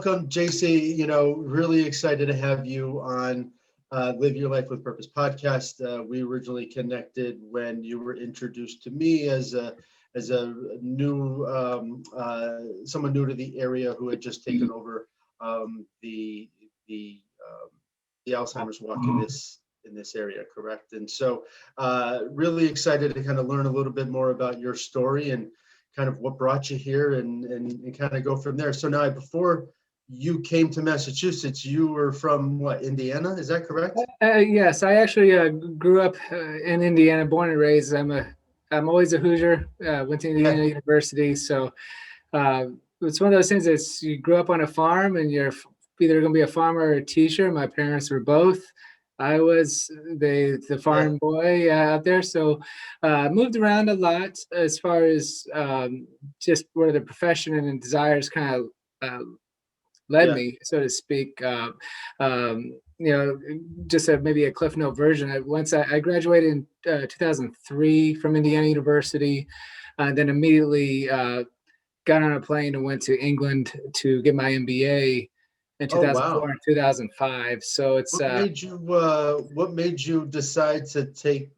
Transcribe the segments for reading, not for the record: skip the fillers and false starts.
welcome, Jacy. Really excited to have you on Live Your Life with Purpose podcast. We originally connected when you were introduced to me as a new someone new to the area who had just taken over the Alzheimer's walk in this area, correct? And so really excited to kind of learn a little bit more about your story and kind of what brought you here and kind of go from there. So now, before you came to Massachusetts, you were from what, Indiana? Is that correct? Yes, I actually grew up in Indiana, born and raised. I'm always a Hoosier. Went to Indiana University, so it's one of those things that's you grew up on a farm and you're either going to be a farmer or a teacher. My parents were both. I was the farm boy out there, so moved around a lot as far as just where the profession and desires kind of led me, so to speak. Just maybe a Cliff Note version. Once I graduated in 2003 from Indiana University, then immediately got on a plane and went to England to get my MBA in 2004 and 2005. So it's what made you decide to take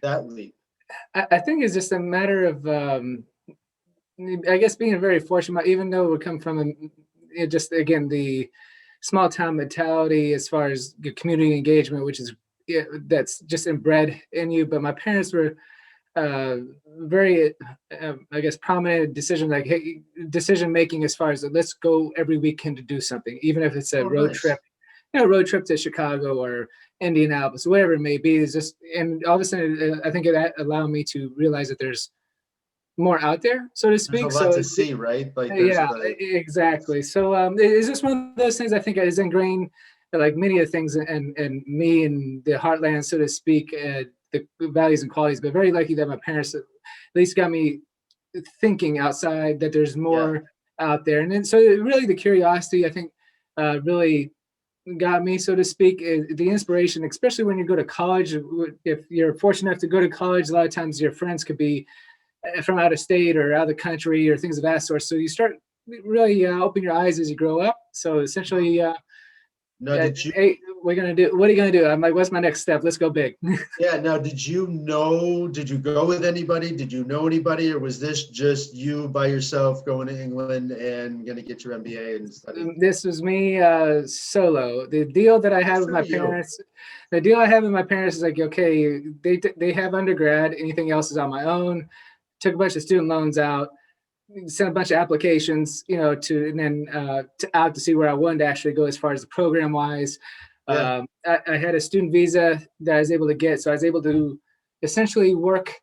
that leap? I think it's just a matter of I guess being very fortunate, even though we come from just again the small town mentality as far as the community engagement, which is that's just inbred in you. But my parents were very, I guess, prominent decision making as far as let's go every weekend to do something, even if it's a road trip, road trip to Chicago or Indianapolis, whatever it may be. Is just, and all of a sudden, I think that allowed me to realize that there's more out there, so to speak. There's a lot to see, right? Like exactly. So it's just one of those things I think is ingrained, like many of the things, and me and the heartland, so to speak, the values and qualities. But very lucky that my parents at least got me thinking outside, that there's more out there. And then so really the curiosity, I think, really got me, so to speak. The inspiration, especially when you go to college. If you're fortunate enough to go to college, a lot of times your friends could be from out of state or out of the country or things of that sort. So you start really open your eyes as you grow up. So essentially, hey, we're gonna do. What are you gonna do? I'm like, what's my next step? Let's go big. Now, did you go with anybody? Did you know anybody, or was this just you by yourself going to England and gonna get your MBA and study? This was me solo. The deal that I had with my parents. The deal I have with my parents is like, okay, they have undergrad. Anything else is on my own. Took a bunch of student loans out, sent a bunch of applications, and then out to see where I wanted to actually go as far as the program wise. I had a student visa that I was able to get, so I was able to essentially work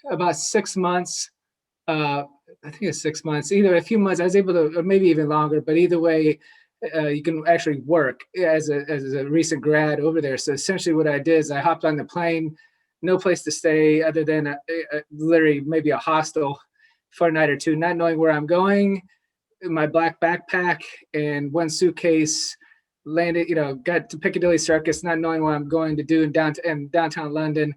about 6 months. I think it's 6 months, either a few months. I was able to, or maybe even longer, but either way, you can actually work as a recent grad over there. So essentially, what I did is I hopped on the plane. No place to stay other than literally maybe a hostel for a night or two, not knowing where I'm going. My black backpack and one suitcase, landed, got to Piccadilly Circus, not knowing what I'm going to do in downtown London.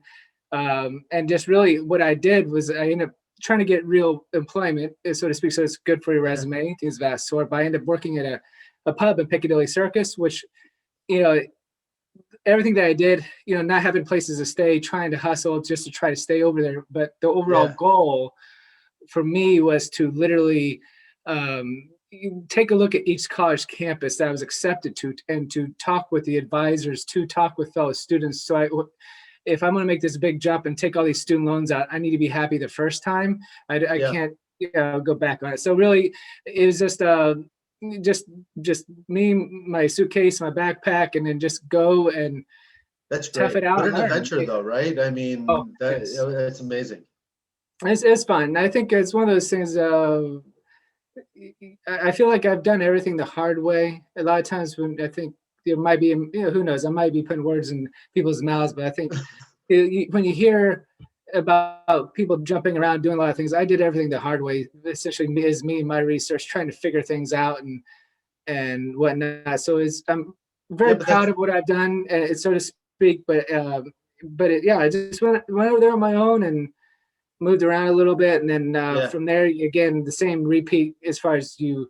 And just really what I did was I ended up trying to get real employment, so to speak, so it's good for your resume, things of that sort. But I ended up working at a pub in Piccadilly Circus, which, everything that I did, not having places to stay, trying to hustle just to try to stay over there. But the overall goal for me was to literally take a look at each college campus that I was accepted to, and to talk with the advisors, to talk with fellow students. So if I'm going to make this big jump and take all these student loans out, I need to be happy the first time. I can't go back on it. So really, it was just me, my suitcase, my backpack, and then just go and that's tough great. it out. What an adventure, though, right? I mean, that's amazing. It's fun. I think it's one of those things. I feel like I've done everything the hard way. A lot of times when I think it might be, who knows, I might be putting words in people's mouths, but I think when you hear about people jumping around doing a lot of things, I did everything the hard way. Essentially, me and my research, trying to figure things out and whatnot. So I'm very proud of what I've done, so to speak. But I just went over there on my own and moved around a little bit, and then from there again the same repeat as far as you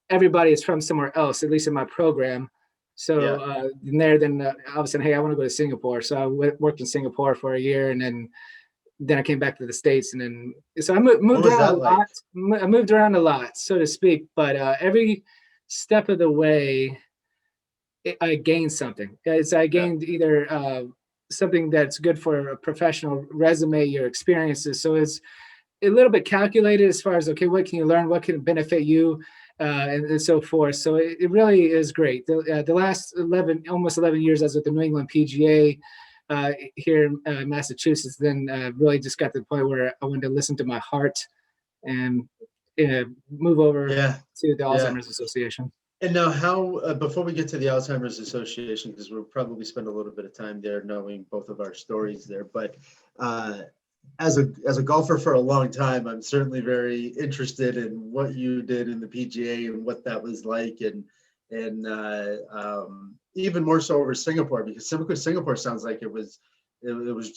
everybody is from somewhere else, at least in my program. So then all of a sudden, hey, I want to go to Singapore. So I worked in Singapore for a year, and then I came back to the States, and then so I moved around a lot. I moved around a lot, so to speak. But every step of the way, I gained something. I gained either something that's good for a professional resume, your experiences. So it's a little bit calculated as far as, okay, what can you learn? What can benefit you? And so forth. So it really is great. The last almost 11 years I was with the New England PGA here in Massachusetts, then really just got to the point where I wanted to listen to my heart and move over to the Alzheimer's Association. And now how, before we get to the Alzheimer's Association, because we'll probably spend a little bit of time there knowing both of our stories there, but as a golfer for a long time, I'm certainly very interested in what you did in the PGA and what that was like, and even more so over Singapore, because Singapore sounds like it was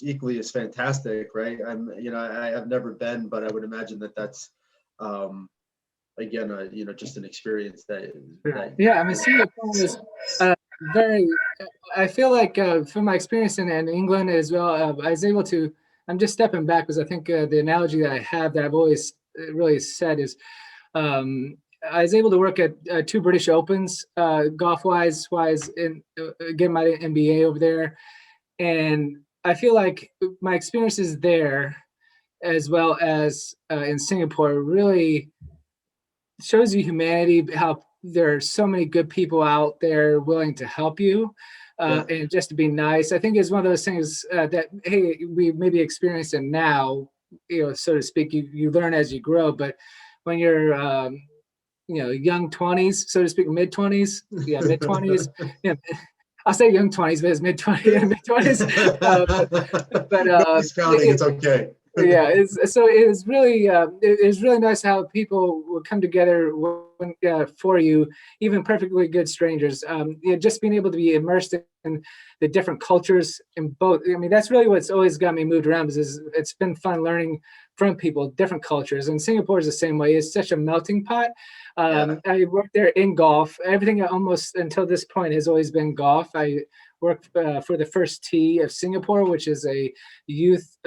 equally as fantastic, right? I have never been, but I would imagine that's again, just an experience that I mean, Singapore is very. I feel like from my experience in England as well, I was able to. I'm just stepping back because I think the analogy that I have that I've always really said is, I was able to work at 2 British Opens, golf-wise, in get my MBA over there, and I feel like my experiences there, as well as in Singapore, really shows you humanity, how there are so many good people out there willing to help you and just to be nice. I think it's one of those things that, hey, we maybe experience it now, so to speak, you learn as you grow, but when you're, young 20s, so to speak, mid 20s, mid 20s, I'll say young 20s, but it's mid 20s, mid 20s. Nobody's counting. It's okay. It was really nice how people will come together for you, even perfectly good strangers. Just being able to be immersed in the different cultures in both. I mean, that's really what's always got me moved around, is it's been fun learning from people, different cultures. And Singapore is the same way. It's such a melting pot. I worked there in golf. Everything almost until this point has always been golf. I worked for the First Tee of Singapore, which is a youth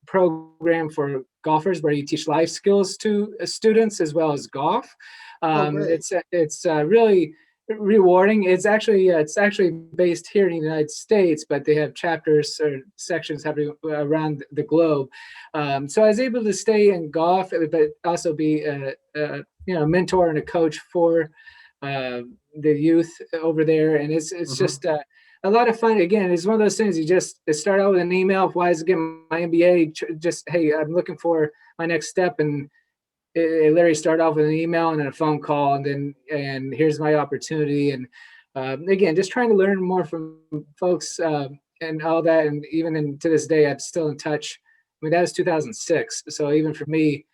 program for golfers where you teach life skills to students as well as golf. It's really rewarding. It's actually based here in the United States, but they have chapters or sections around the globe. So I was able to stay in golf, but also be a mentor and a coach for the youth over there, and it's just a lot of fun. Again, it's one of those things you just start out with an email. Why is it getting my MBA? Just, hey, I'm looking for my next step, and it literally started off with an email and then a phone call, and here's my opportunity. And again, just trying to learn more from folks and all that. And even to this day, I'm still in touch. I mean, that was 2006. So even for me,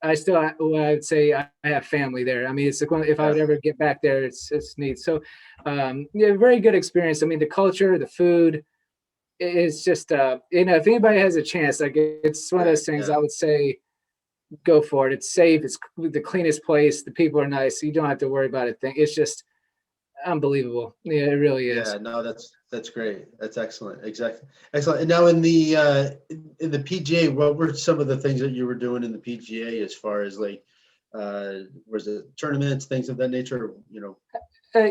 I would say I have family there. I mean, it's like if I would ever get back there, it's neat. So very good experience. I mean, the culture, the food, it's just, if anybody has a chance, like it's one of those things I would say, go for it. It's safe. It's the cleanest place. The people are nice. So you don't have to worry about a thing. It's just unbelievable. Yeah, it really is. Yeah, no, that's great. That's excellent. Exactly. Excellent. And now in the PGA, what were some of the things that you were doing in the PGA as far as like, was it tournaments, things of that nature,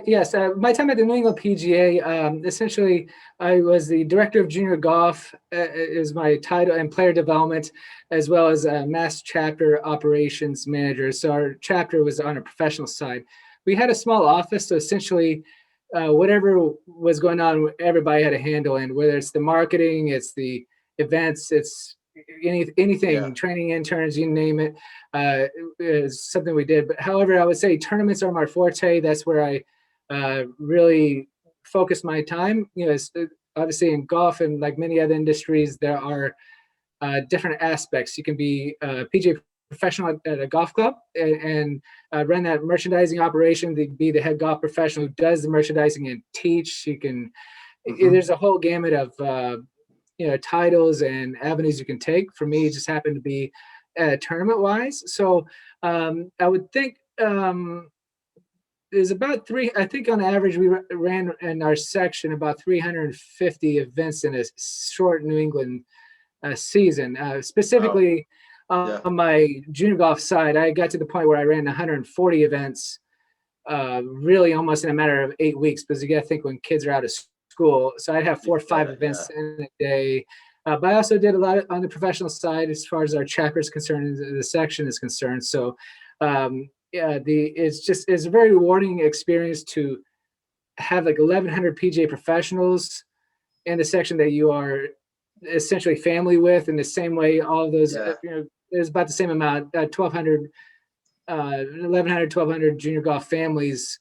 Yes, my time at the New England PGA, essentially, I was the director of junior golf, is my title, and player development, as well as mass chapter operations manager. So our chapter was on a professional side. We had a small office, so essentially, whatever was going on, everybody had a handle in, whether it's the marketing, it's the events, it's anything, training interns, you name it, is something we did. But however, I would say tournaments are my forte. That's where I really focus my time. Obviously in golf and like many other industries, there are different aspects. You can be a PGA professional at a golf club and run that merchandising operation, to be the head golf professional who does the merchandising and teach. You can, there's a whole gamut of titles and avenues you can take. For me, it just happened to be tournament wise. So I would think is about I think on average we ran in our section about 350 events in a short New England season. Specifically Yeah. on my junior golf side, I got to the point where I ran 140 events, really almost in a matter of 8 weeks, because you got to think when kids are out of school. So I'd have 4 or 5 events in a day. But I also did a lot on the professional side as far as our chapter is concerned, the section is concerned. So it's a very rewarding experience to have like 1,100 PGA professionals in the section that you are essentially family with. In the same way, all of those, there's about the same amount, 1,200, 1,100 junior golf families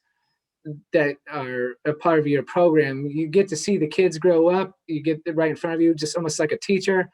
that are a part of your program. You get to see the kids grow up. You get it right in front of you, just almost like a teacher.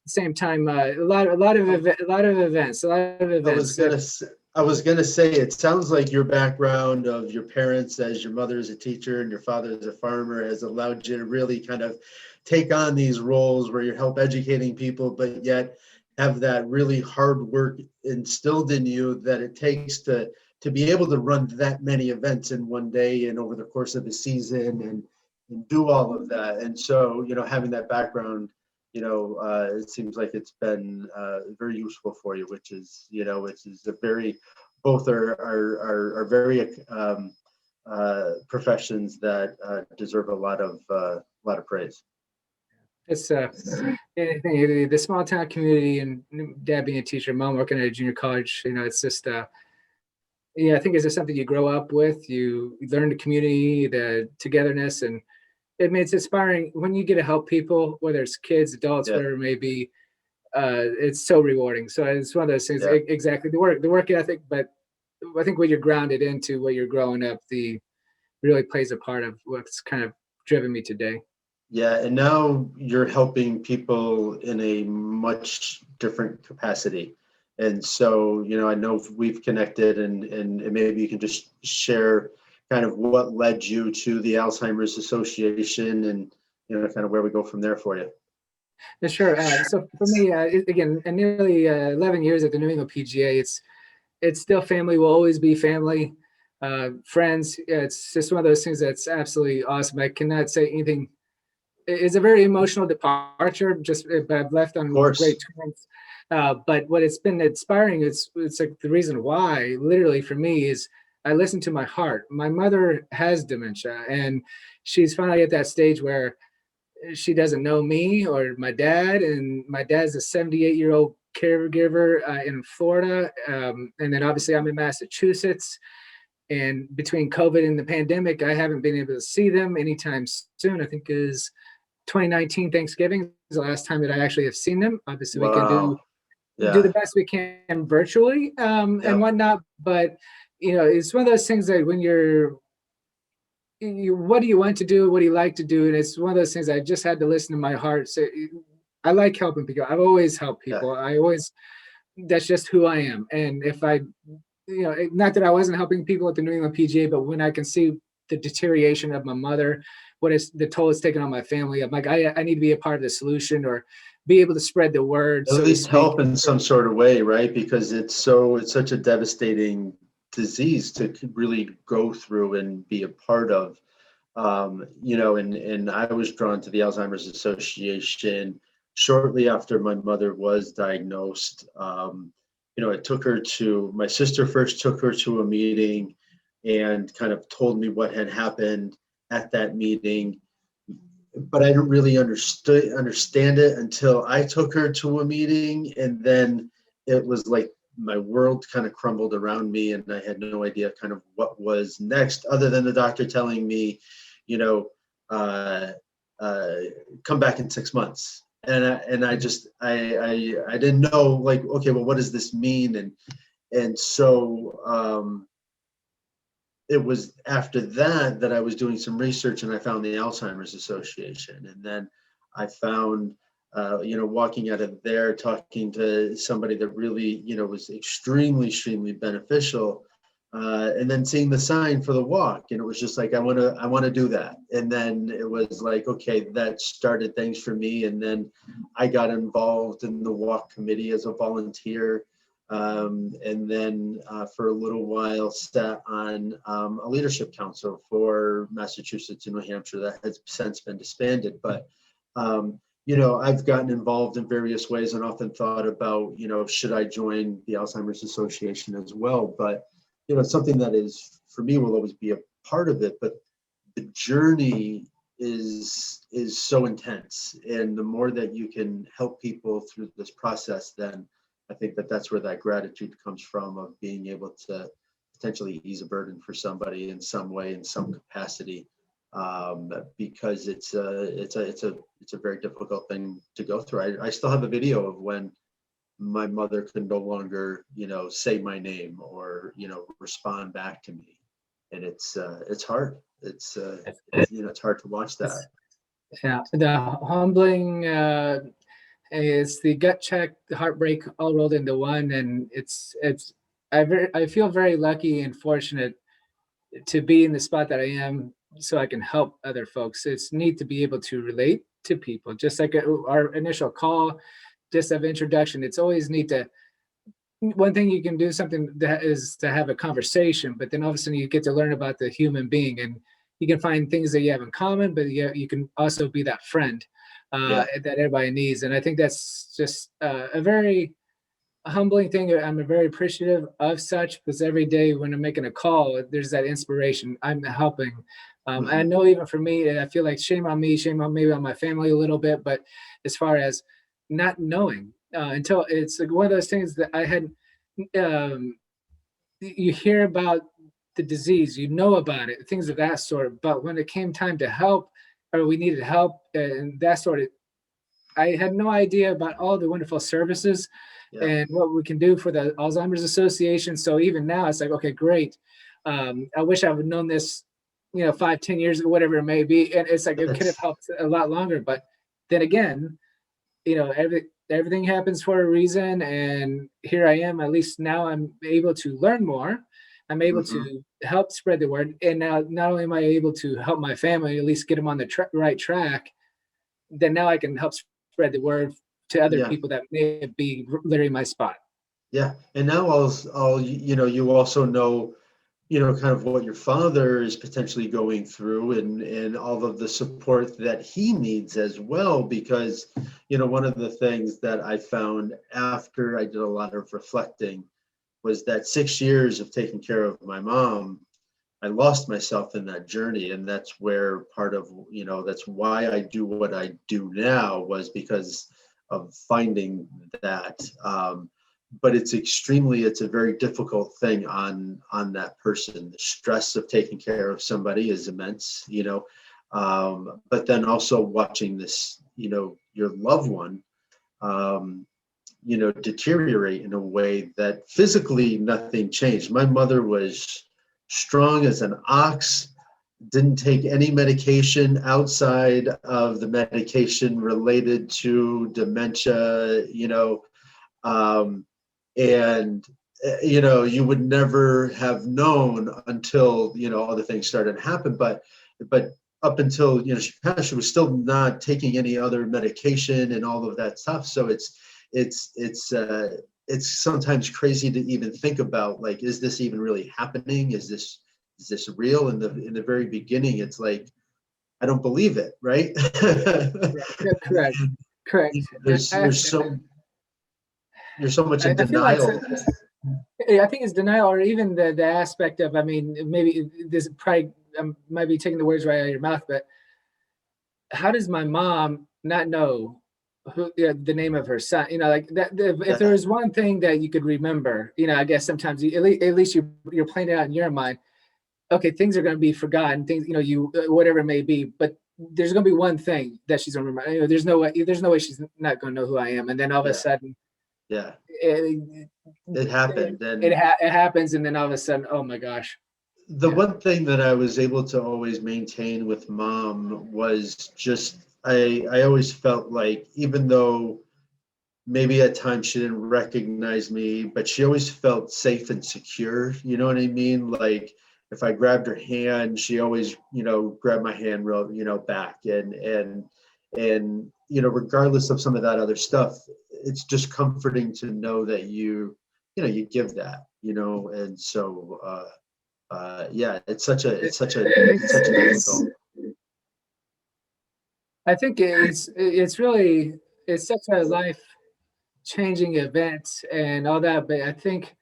Same time, a lot of events. I was gonna say, it sounds like your background of your parents as your mother is a teacher and your father is a farmer has allowed you to really kind of take on these roles where you help educating people, but yet have that really hard work instilled in you that it takes to be able to run that many events in one day and over the course of the season and do all of that. And so, having that background, it seems like it's been very useful for you, which is a very, both are very professions that deserve a lot of praise. It's the small town community, and dad being a teacher, mom working at a junior college. It's just I think it's just something you grow up with. You learn the community, the togetherness, and it's inspiring when you get to help people, whether it's kids, adults, whatever it may be. It's so rewarding. So it's one of those things. Exactly, the work ethic, but I think what you're grounded into, what you're growing up, really plays a part of what's kind of driven me today. Yeah, and now you're helping people in a much different capacity. And so, I know we've connected and maybe you can just share kind of what led you to the Alzheimer's Association and, kind of where we go from there for you. Sure. So for me, again, nearly 11 years at the New England PGA, it's still family, will always be family, friends. It's just one of those things that's absolutely awesome. I cannot say anything. It's a very emotional departure, but I've left on great terms. But what it's been inspiring, it's like the reason why, literally for me, is I listen to my heart. My mother has dementia, and she's finally at that stage where she doesn't know me or my dad, and my dad's a 78-year-old caregiver in Florida, and then obviously I'm in Massachusetts. And between COVID and the pandemic, I haven't been able to see them anytime soon. I think is 2019 Thanksgiving is the last time that I actually have seen them. Obviously, we can do the best we can virtually and whatnot. But it's one of those things that when what do you want to do? What do you like to do? And it's one of those things I just had to listen to my heart. So I like helping people. I've always helped people. That's just who I am. And if not that I wasn't helping people at the New England PGA, but when I can see the deterioration of my mother, the toll it's taken on my family, I'm like, I need to be a part of the solution or be able to spread the word. At least help in some sort of way, right? Because it's such a devastating disease to really go through and be a part of. And I was drawn to the Alzheimer's Association shortly after my mother was diagnosed. My sister first took her to a meeting and kind of told me what had happened at that meeting, but I didn't really understand it until I took her to a meeting, and then it was like my world kind of crumbled around me, and I had no idea kind of what was next, other than the doctor telling me, come back in 6 months. And I didn't know, like, okay, well, what does this mean? And so it was after that I was doing some research and I found the Alzheimer's Association. And then I found, walking out of there, talking to somebody that really, was extremely, extremely beneficial. And then seeing the sign for the walk, and it was just like, I want to do that. And then it was like, okay, that started things for me. And then I got involved in the walk committee as a volunteer. And then for a little while sat on a leadership council for Massachusetts and New Hampshire that has since been disbanded. But I've gotten involved in various ways and often thought about, should I join the Alzheimer's Association as well? But, something that is, for me, will always be a part of it. But the journey is so intense. And the more that you can help people through this process, then I think that's where that gratitude comes from, of being able to potentially ease a burden for somebody in some way, in some capacity. Because it's a very difficult thing to go through. I still have a video of when my mother could no longer, say my name or, respond back to me. And it's hard. It's hard to watch that. Yeah, the humbling, it's the gut check, the heartbreak all rolled into one. And I feel very lucky and fortunate to be in the spot that I am, so I can help other folks. It's neat to be able to relate to people, just like our initial call, just of introduction. It's always neat to, one thing you can do something that is to have a conversation, but then all of a sudden you get to learn about the human being, and you can find things that you have in common, but you can also be that friend that everybody needs. And I think that's just a very humbling thing. I'm very appreciative of such, because every day when I'm making a call, there's that inspiration. I'm helping. I know even for me, I feel like shame on me, shame on maybe on my family a little bit, but as far as not knowing until it's like one of those things that I had, you hear about the disease, you know about it, things of that sort. But when it came time to help, or we needed help and that sort of, I had no idea about all the wonderful services and what we can do for the Alzheimer's Association. So even now it's like, okay, great. I wish I would have known this, 5-10 years ago, whatever it may be. And it's like, it could have helped a lot longer. But then again, everything happens for a reason. And here I am, at least now I'm able to learn more. I'm able to help spread the word. And now not only am I able to help my family, at least get them on the right track, then now I can help spread the word to other people that may be literally my spot. Yeah. And now you also know, kind of what your father is potentially going through, and all of the support that he needs as well. Because, one of the things that I found after I did a lot of reflecting was that 6 years of taking care of my mom, I lost myself in that journey. And that's where part of, that's why I do what I do now, was because of finding that. But it's a very difficult thing on that person. The stress of taking care of somebody is immense, but then also watching this, your loved one, deteriorate in a way that physically nothing changed. My mother was strong as an ox, didn't take any medication outside of the medication related to dementia, and you would never have known until other things started to happen. But up until she passed, she was still not taking any other medication and all of that stuff. So it's sometimes crazy to even think about, like, is this even really happening? Is this real? In the very beginning, it's like, I don't believe it, right? Correct. You're so much in denial. I think it's denial, or even the aspect of, maybe this probably might be taking the words right out of your mouth, but how does my mom not know who the name of her son? Like that. If there was one thing that you could remember, I guess sometimes at least you're playing it out in your mind. Okay, things are going to be forgotten. Things, whatever it may be, but there's going to be one thing that she's going to remember. There's no way she's not going to know who I am. And then all of a sudden, it happened. And it happens, and then all of a sudden, oh my gosh. The one thing that I was able to always maintain with mom was just, I always felt like, even though maybe at times she didn't recognize me, but she always felt safe and secure. You know what I mean? Like, if I grabbed her hand, she always, grabbed my hand back. And regardless of some of that other stuff, it's just comforting to know that you you give that, and so yeah, it's such a It's difficult. I think it's really it's such a life changing event and all that, but I think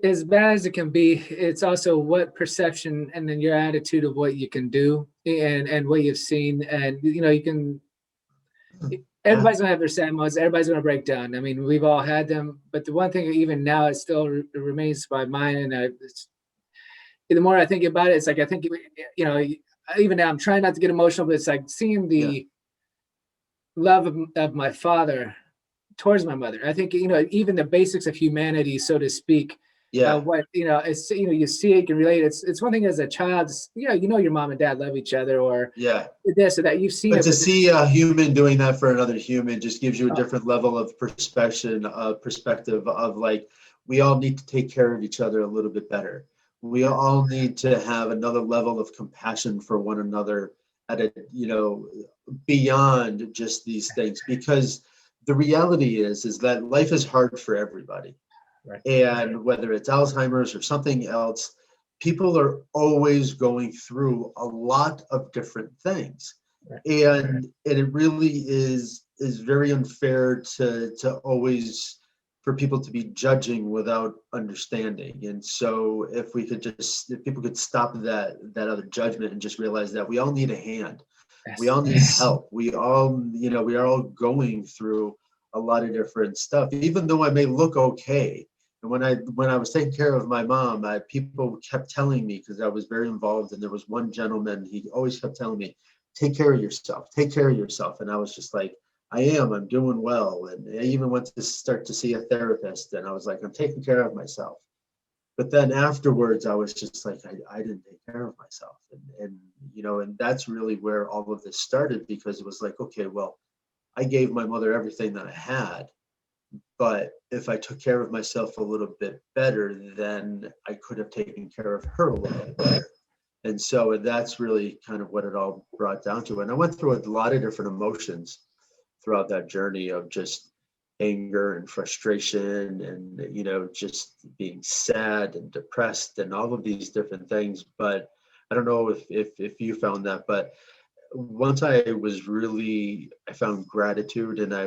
as bad as it can be, it's also what perception and then your attitude of what you can do and what you've seen, and you can. Yeah, Everybody's gonna have their sad moments. Everybody's gonna break down. I mean, we've all had them, but the one thing even now it still remains by mine, and the more I think about it, it's like I think you know even now I'm trying not to get emotional, but it's like seeing yeah, the love of my father towards my mother. I think even the basics of humanity, so to speak. yeah, What it's you see it, you can relate. It's one thing as a child. Your mom and dad love each other, or yeah. this or that. You've seen But it, to but see a human doing that for another human just gives you a uh, different level of perspective of like, we all need to take care of each other a little bit better. We all need to have another level of compassion for one another at a, beyond just these things, because the reality is that life is hard for everybody. right, And whether it's Alzheimer's or something else, people are always going through a lot of different things. right, And it really is very unfair to always for people to be judging without understanding. And so if people could stop that other judgment and just realize that we all need a hand, we yes, all need help, we are all going through a lot of different stuff, even though I may look okay. And when I was taking care of my mom, people kept telling me, because I was very involved, and there was one gentleman, he always kept telling me, take care of yourself, take care of yourself. And I was just like, I'm doing well. And I even went to start to see a therapist, and I was like, I'm taking care of myself. But then afterwards, I was just like, I didn't take care of myself. And that's really where all of this started, because it was like, okay, well, I gave my mother everything that I had, but if I took care of myself a little bit better, then I could have taken care of her a little bit better. And so that's really kind of what it all brought down to. And I went through a lot of different emotions throughout that journey of just anger and frustration and, just being sad and depressed and all of these different things. But I don't know if you found that, but once I found gratitude, and I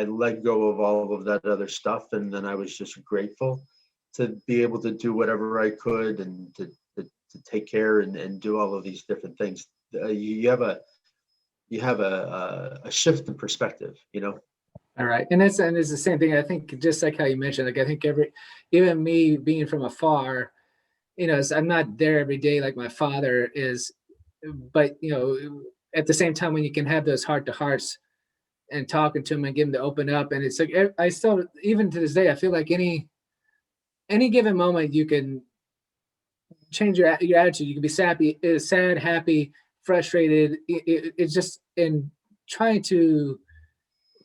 let go of all of that other stuff. And then I was just grateful to be able to do whatever I could, and to take care and do all of these different things. You have a shift in perspective. all right, and it's the same thing. I think just like how you mentioned, like I think even me being from afar, I'm not there every day like my father is, but at the same time when you can have those heart to hearts and talking to him and get him to open up, and it's like I still even to this day I feel like any given moment you can change your attitude. You can be sad, happy, frustrated. It's just in trying to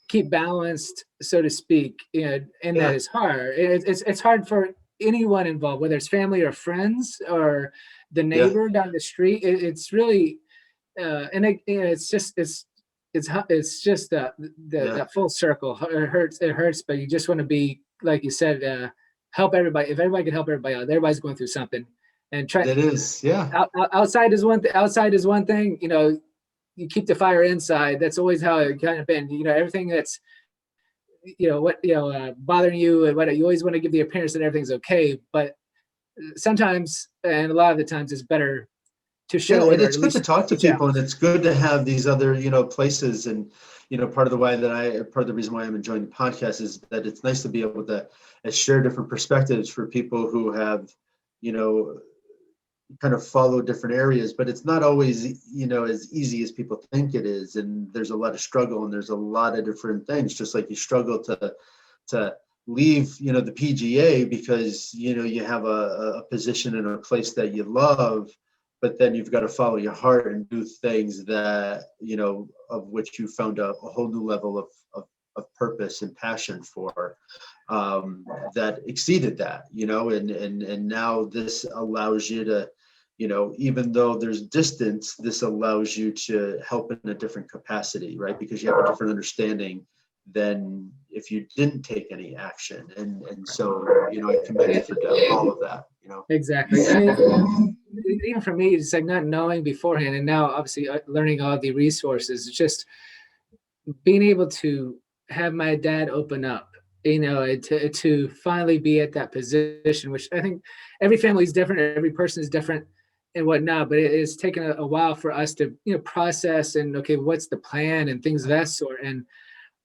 keep balanced, so to speak. And that Yeah, is hard. It's hard for anyone involved, whether it's family or friends or the yeah, neighbor down the street. It's really it's just it's just yeah. that full circle. It hurts, but you just want to be like you said, help everybody. If everybody can help everybody out, everybody's going through something, and try It is. Yeah, outside is outside is one thing. You keep the fire inside. That's always how it kind of been. Everything that's bothering you, and what you always want to give the appearance that everything's okay, but sometimes, and a lot of the times, it's better to yeah. show it And or it's at good to least talk to reach out. people, and it's good to have these other, places. And part of the reason why I'm enjoying the podcast is that it's nice to be able to share different perspectives for people who have, you know, kind of follow different areas. But it's not always, as easy as people think it is. And there's a lot of struggle, and there's a lot of different things, just like you struggle to leave, the PGA, because, you have a position in a place that you love, but then you've got to follow your heart and do things that, of which you found a whole new level of purpose and passion for, that exceeded that, and now this allows you to, even though there's distance, this allows you to help in a different capacity, right? Because you have a different understanding than if you didn't take any action. And so, I commend you for all of that, Exactly. I mean, even for me, it's like not knowing beforehand, and now obviously learning all the resources. It's just being able to have my dad open up, and to finally be at that position, which I think every family is different, every person is different and whatnot, but it's taken a while for us to, process and, okay, what's the plan and things of that sort. And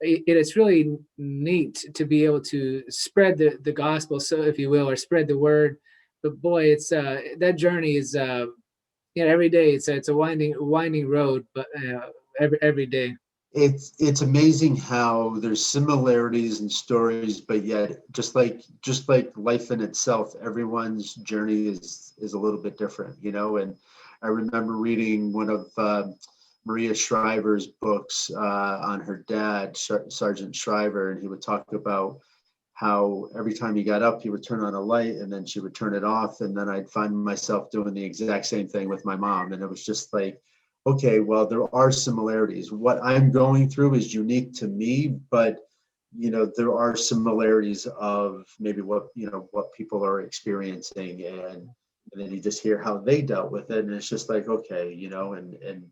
it's really neat to be able to spread the gospel, so if you will, or spread the word. But boy, it's that journey is, every day it's a winding road, but every day. It's amazing how there's similarities in stories, but yet just like life in itself, everyone's journey is a little bit different, and I remember reading one of Maria Shriver's books on her dad, Sergeant Shriver, and he would talk about how every time he got up, he would turn on a light and then she would turn it off. And then I'd find myself doing the exact same thing with my mom. And it was just like, okay, well, there are similarities. What I'm going through is unique to me, but there are similarities of maybe what people are experiencing, and then you just hear how they dealt with it. And it's just like, okay, and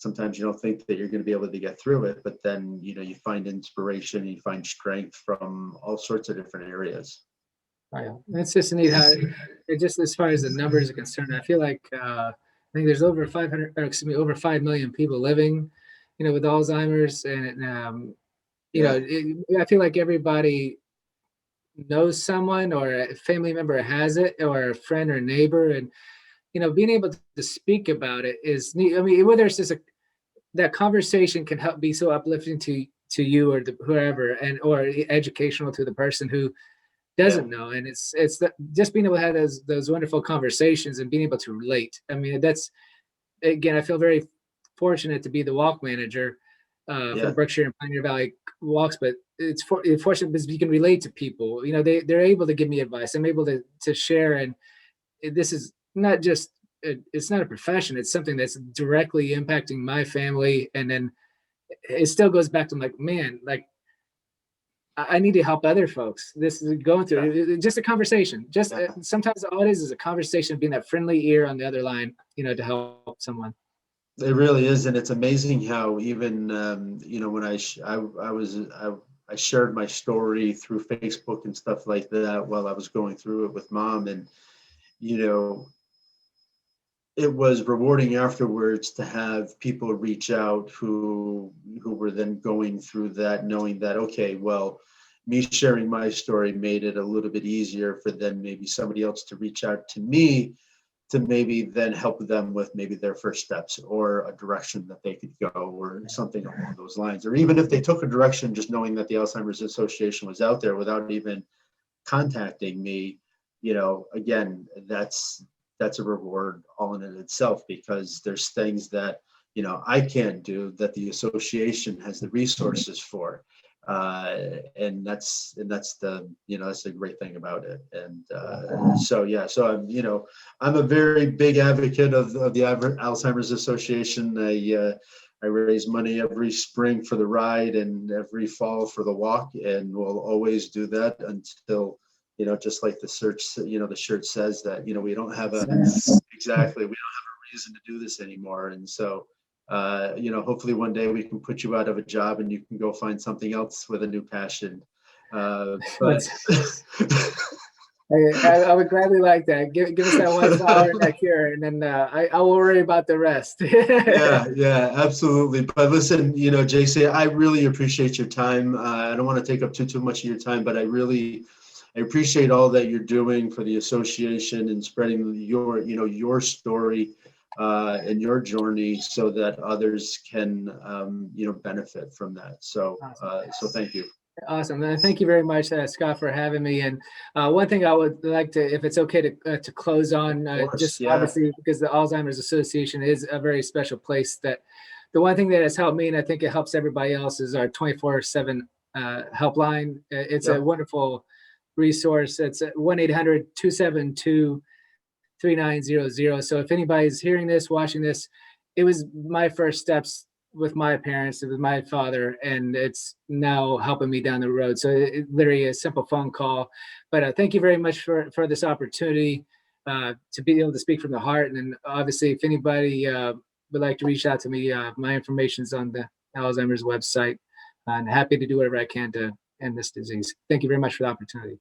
sometimes you don't think that you're going to be able to get through it, but then, you find inspiration, you find strength from all sorts of different areas. Right. That's just neat how just as far as the numbers are concerned, I feel like, I think there's over 500, or excuse me, over 5 million people living, with Alzheimer's. And, Yeah. I feel like everybody knows someone or a family member has it, or a friend or neighbor. And, being able to speak about it is neat. I mean, whether it's just that conversation can help be so uplifting to you or to whoever, and or educational to the person who doesn't know. And it's just being able to have those wonderful conversations and being able to relate. I mean, that's, again, I feel very fortunate to be the walk manager for Berkshire and Pioneer Valley walks, but it's fortunate because you can relate to people. They're able to give me advice. I'm able to share, and this is not just it's not a profession. It's something that's directly impacting my family, and then it still goes back to, like, man, like, I need to help other folks. This is going through just a conversation. Just sometimes all it is a conversation, being that friendly ear on the other line, to help someone. It really is, and it's amazing how even when I shared my story through Facebook and stuff like that while I was going through it with mom, and it was rewarding afterwards to have people reach out who were then going through that, knowing that, okay, well, me sharing my story made it a little bit easier for then maybe somebody else to reach out to me to maybe then help them with maybe their first steps or a direction that they could go or something along those lines. Or even if they took a direction, just knowing that the Alzheimer's Association was out there without even contacting me, again, that's a reward all in itself, because there's things that, I can't do that the association has the resources for. And that's the, that's the great thing about it. And so I'm a very big advocate of the Alzheimer's Association. I raise money every spring for the ride and every fall for the walk, and will always do that until, just like the shirt says that, we don't have a reason to do this anymore. And so, hopefully one day we can put you out of a job and you can go find something else with a new passion. But I would gladly like that. Give us that one flower and that cure, and then I will worry about the rest. Yeah, absolutely. But listen, Jacy, I really appreciate your time. I don't want to take up too much of your time, but I appreciate all that you're doing for the association and spreading your story and your journey, so that others can benefit from that. So so thank you. Awesome. And thank you very much, Scott, for having me. And one thing I would like to, if it's okay to close on, obviously, because the Alzheimer's Association is a very special place, that the one thing that has helped me, and I think it helps everybody else, is our 24/7 helpline. It's a wonderful resource. It's 1-800-272-3900. So if anybody's hearing this, watching this, it was my first steps with my parents, with my father, and it's now helping me down the road. So literally a simple phone call. But thank you very much for this opportunity to be able to speak from the heart. And then obviously, if anybody would like to reach out to me, my information's on the Alzheimer's website. I'm happy to do whatever I can to end this disease. Thank you very much for the opportunity.